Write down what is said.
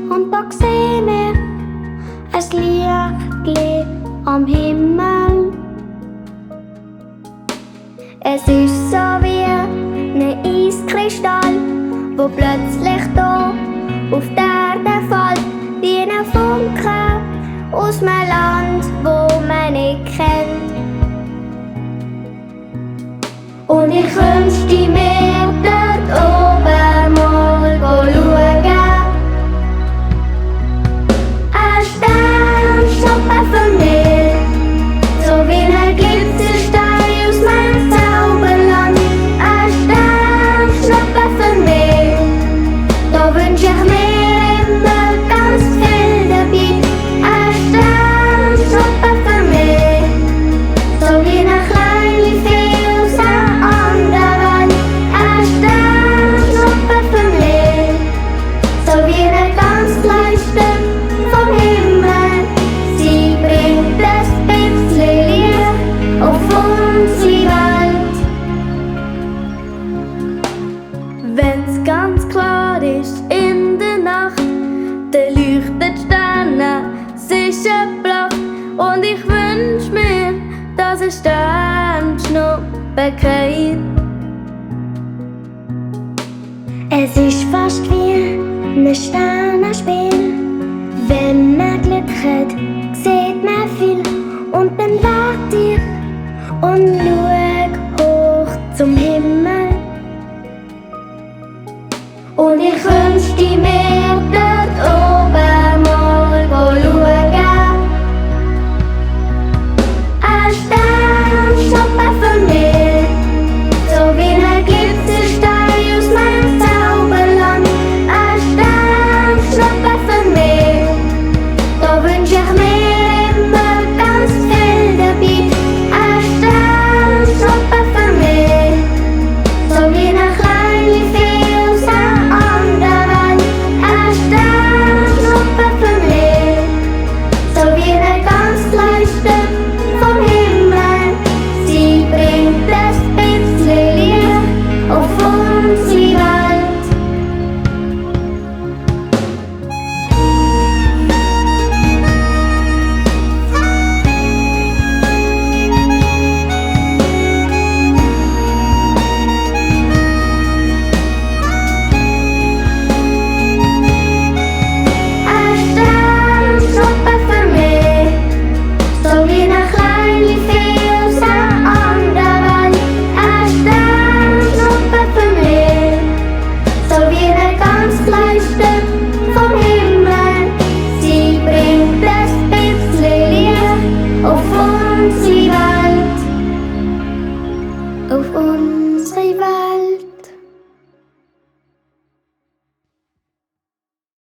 und da seh ich ein Lichtli am Himmel. Es ist so wie ein Eiskristall, wo plötzlich da auf die Erde fällt, wie ein Funke aus einem Land, wo man nicht kennt. Und ich wünschte mir dort oben mal schauen. Ein Sternschuppen für mich, so wie ein Glitzerstein aus meinem Zauberland. Ein Sternschuppen für mich, da wünsch ich mir immer ganz viel dabei. Ein Sternschuppen für mich, so wie eine kleine Fee aus einer anderen Welt. Ein Sternschuppen für mich, so wie ein ganz kleines Stück vom Himmel. Sie bringt ein bisschen Licht auf unsere Welt. Wenn's ganz klar ist in der Nacht, dann leuchten die Sterne sicher blau. Und ich wünsch mir, dass ein Sternschnuppe geht. Es ist fast wie ein Sternenspiel. Wenn man Glück hat, sieht man viel. Und dann wart ich und schau hoch zum Himmel. Und ich wünschte mir